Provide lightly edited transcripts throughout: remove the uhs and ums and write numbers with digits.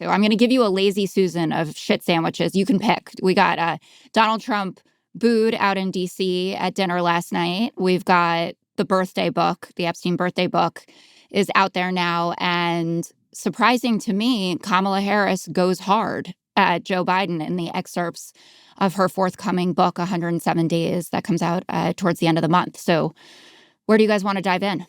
So I'm going to give you a lazy Susan of shit sandwiches. You can pick. We got Donald Trump booed out in D.C. at dinner last night. We've got the birthday book, the Epstein birthday book is out there now. And surprising to me, Kamala Harris goes hard at Joe Biden in the excerpts of her forthcoming book, 107 Days, that comes out towards the end of the month. So where do you guys want to dive in?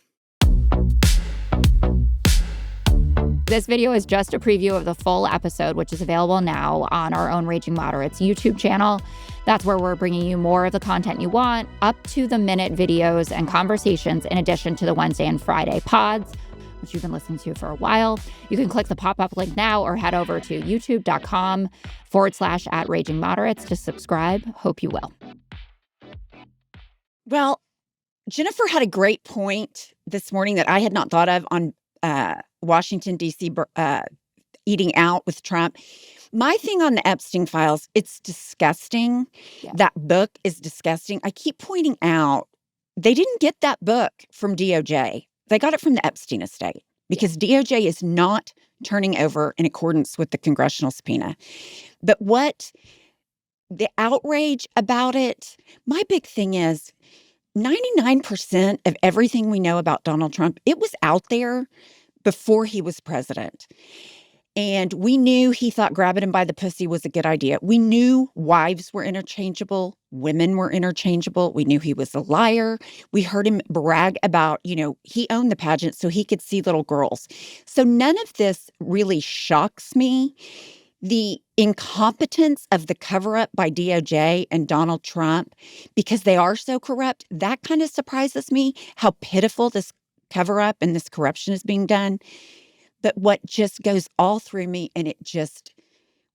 This video is just a preview of the full episode, which is available now on our own Raging Moderates YouTube channel. That's where we're bringing you more of the content you want, up-to-the-minute videos and conversations, in addition to the Wednesday and Friday pods, which you've been listening to for a while. You can click the pop-up link now or head over to youtube.com/@RagingModerates to subscribe. Hope you will. Well, Jennifer had a great point this morning that I had not thought of on Washington, D.C. Eating out with Trump. My thing on the Epstein files, it's disgusting. Yeah. That book is disgusting. I keep pointing out they didn't get that book from DOJ. They got it from the Epstein estate because DOJ is not turning over in accordance with the congressional subpoena. But what the outrage about it, my big thing is 99% of everything we know about Donald Trump, it was out there before he was president. And we knew he thought grabbing him by the pussy was a good idea. We knew wives were interchangeable. Women were interchangeable. We knew he was a liar. We heard him brag about, he owned the pageant so he could see little girls. So none of this really shocks me. The incompetence of the cover-up by DOJ and Donald Trump, because they are so corrupt, that kind of surprises me, how pitiful this cover-up and this corruption is being done. But what just goes all through me, and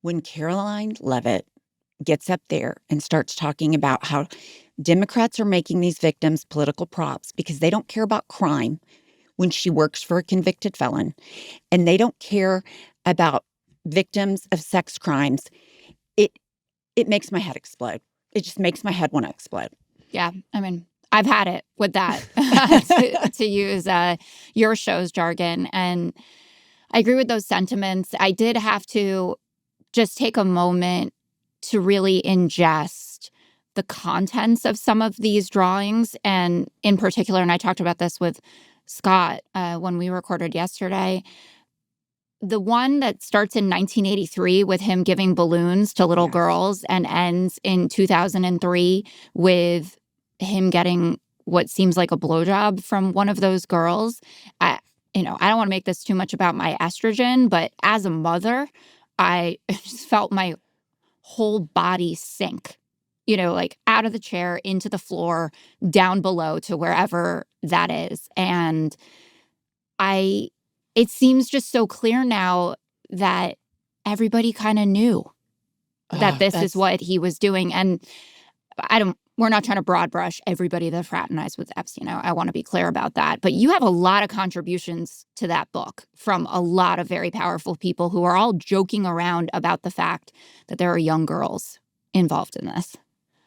when Caroline Leavitt gets up there and starts talking about how Democrats are making these victims political props because they don't care about crime when she works for a convicted felon, and they don't care about victims of sex crimes, it makes my head explode. It just makes my head want to explode. Yeah, I mean, I've had it with that, to use your show's jargon. And I agree with those sentiments. I did have to just take a moment to really ingest the contents of some of these drawings. And in particular, and I talked about this with Scott when we recorded yesterday, the one that starts in 1983 with him giving balloons to little girls and ends in 2003 with him getting what seems like a blowjob from one of those girls. I don't want to make this too much about my estrogen, but as a mother, I just felt my whole body sink, like out of the chair, into the floor, down below to wherever that is. And it seems just so clear now that everybody kind of knew that this is what he was doing. And we're not trying to broad brush everybody that fraternized with Epstein. I want to be clear about that. But you have a lot of contributions to that book from a lot of very powerful people who are all joking around about the fact that there are young girls involved in this.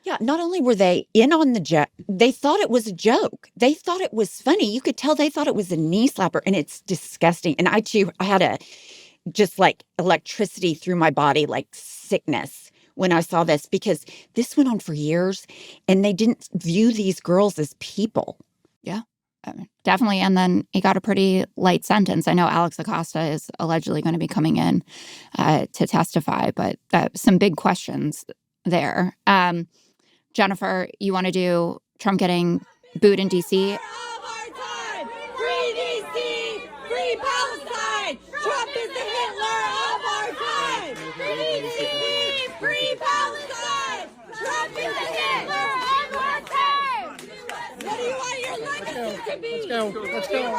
Yeah, not only were they in on the joke, they thought it was a joke. They thought it was funny. You could tell they thought it was a knee slapper, and it's disgusting. And I had just like electricity through my body, like sickness, when I saw this, because this went on for years, and they didn't view these girls as people. Yeah, definitely. And then he got a pretty light sentence. I know Alex Acosta is allegedly going to be coming in to testify, but some big questions there. Jennifer, you want to do Trump getting booed in D.C.? Free D.C., free Palestine. Trump is the Hitler of our time. Free D.C., free Palestine. Trump is the Hitler of our time. What do you want your legacy to be? Let's go.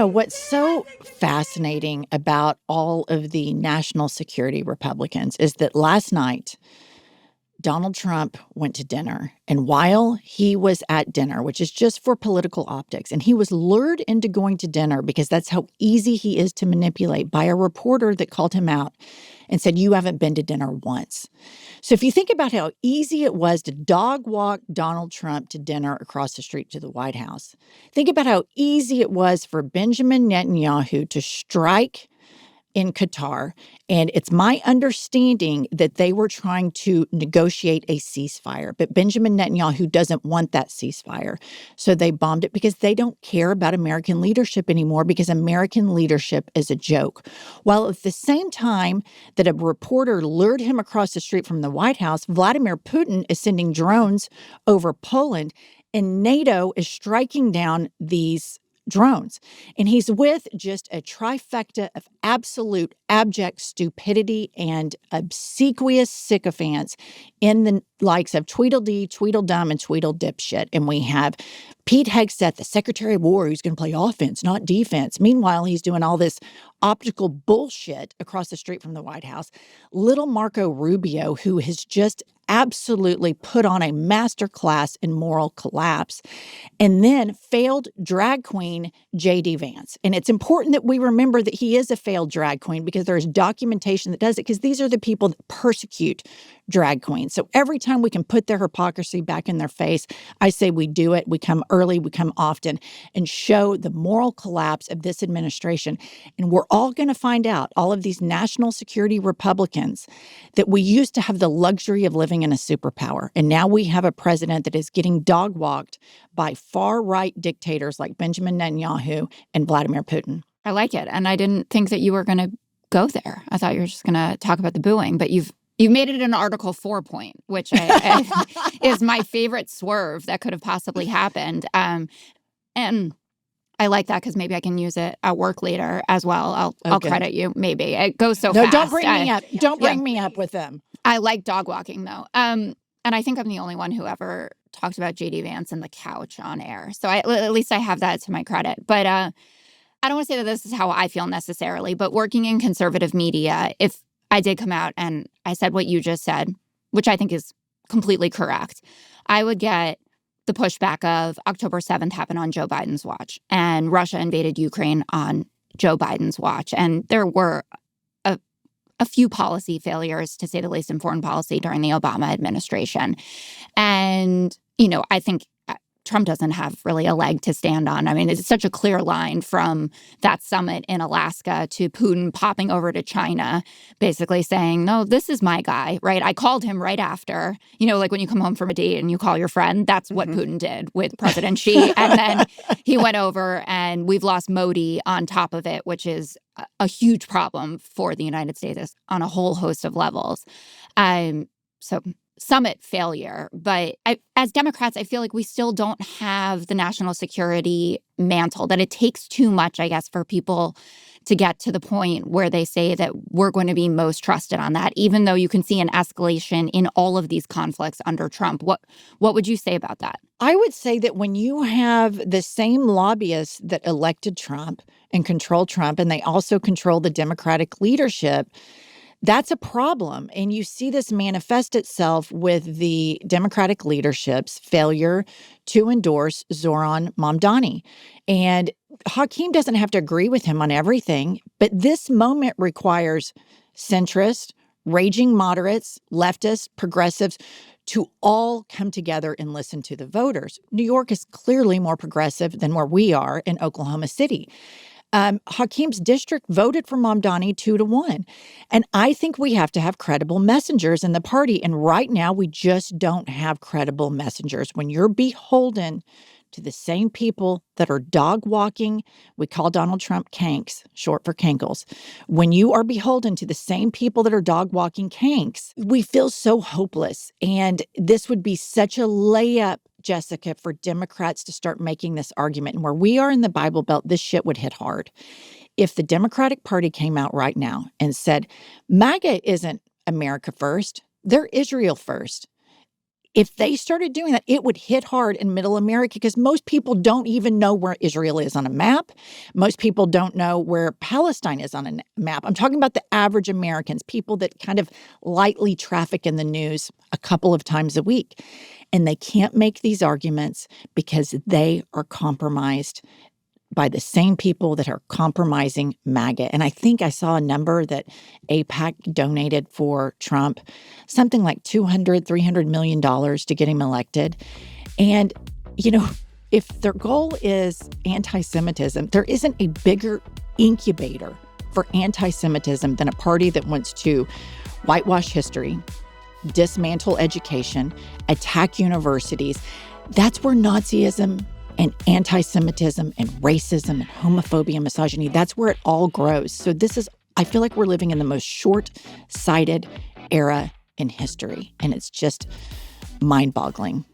What's so fascinating about all of the national security Republicans is that last night, Donald Trump went to dinner. And while he was at dinner, which is just for political optics, and he was lured into going to dinner because that's how easy he is to manipulate by a reporter that called him out and said, you haven't been to dinner once. So if you think about how easy it was to dog walk Donald Trump to dinner across the street to the White House, think about how easy it was for Benjamin Netanyahu to strike in Qatar. And it's my understanding that they were trying to negotiate a ceasefire. But Benjamin Netanyahu doesn't want that ceasefire. So they bombed it because they don't care about American leadership anymore, because American leadership is a joke. While at the same time that a reporter lured him across the street from the White House, Vladimir Putin is sending drones over Poland, and NATO is striking down these drones. And he's with just a trifecta of absolute abject stupidity and obsequious sycophants in the likes of Tweedledee, Tweedledum, and Tweedledipshit. And we have Pete Hegseth, the Secretary of War, who's going to play offense, not defense. Meanwhile, he's doing all this optical bullshit across the street from the White House. Little Marco Rubio, who has just absolutely put on a masterclass in moral collapse, and then failed drag queen J.D. Vance. And it's important that we remember that he is a failed drag queen, because there's documentation that does it, because these are the people that persecute drag queens. So every time we can put their hypocrisy back in their face, I say we do it. We come early, we come often, and show the moral collapse of this administration. And we're all going to find out, all of these national security Republicans, that we used to have the luxury of living in a superpower. And now we have a president that is getting dog-walked by far-right dictators like Benjamin Netanyahu and Vladimir Putin. I like it. And I didn't think that you were going to go there. I thought you were just going to talk about the booing, but you've made it an Article 4 point, which is my favorite swerve that could have possibly happened. And I like that, because maybe I can use it at work later as well. I'll credit you. Maybe it goes so fast. No, don't bring me up. Don't bring me up with them. I like dog walking, though. And I think I'm the only one who ever talked about J.D. Vance and the couch on air. So at least I have that to my credit. But I don't want to say that this is how I feel necessarily, but working in conservative media, if I did come out and I said what you just said, which I think is completely correct, I would get the pushback of October 7th happened on Joe Biden's watch, and Russia invaded Ukraine on Joe Biden's watch. And there were a few policy failures, to say the least, in foreign policy during the Obama administration. And, I think Trump doesn't have really a leg to stand on. I mean, it's such a clear line from that summit in Alaska to Putin popping over to China, basically saying, no, this is my guy, right? I called him right after, like when you come home from a date and you call your friend, that's what Putin did with President Xi. And then he went over, and we've lost Modi on top of it, which is a huge problem for the United States on a whole host of levels. So summit failure. But as Democrats, I feel like we still don't have the national security mantle, that it takes too much, I guess, for people to get to the point where they say that we're going to be most trusted on that, even though you can see an escalation in all of these conflicts under Trump. What would you say about that? I would say that when you have the same lobbyists that elected Trump and control Trump, and they also control the Democratic leadership, that's a problem. And you see this manifest itself with the Democratic leadership's failure to endorse Zoran Mamdani. And Hakeem doesn't have to agree with him on everything, but this moment requires centrists, raging moderates, leftists, progressives to all come together and listen to the voters. New York is clearly more progressive than where we are in Oklahoma City. Hakeem's district voted for Mamdani 2-1. And I think we have to have credible messengers in the party. And right now, we just don't have credible messengers. When you're beholden to the same people that are dog walking, we call Donald Trump Kanks, short for Kankles. When you are beholden to the same people that are dog walking Kanks, we feel so hopeless. And this would be such a layup, Jessica, for Democrats to start making this argument. And where we are in the Bible Belt, this shit would hit hard. If the Democratic Party came out right now and said, MAGA isn't America first, they're Israel first. If they started doing that, it would hit hard in middle America, because most people don't even know where Israel is on a map. Most people don't know where Palestine is on a map. I'm talking about the average Americans, people that kind of lightly traffic in the news a couple of times a week. And they can't make these arguments because they are compromised by the same people that are compromising MAGA. And I think I saw a number that AIPAC donated for Trump, something like $200-300 million to get him elected. And, if their goal is anti-Semitism, there isn't a bigger incubator for anti-Semitism than a party that wants to whitewash history, dismantle education, attack universities. That's where Nazism and anti-Semitism and racism and homophobia and misogyny, that's where it all grows. So I feel like we're living in the most short-sighted era in history, and it's just mind-boggling.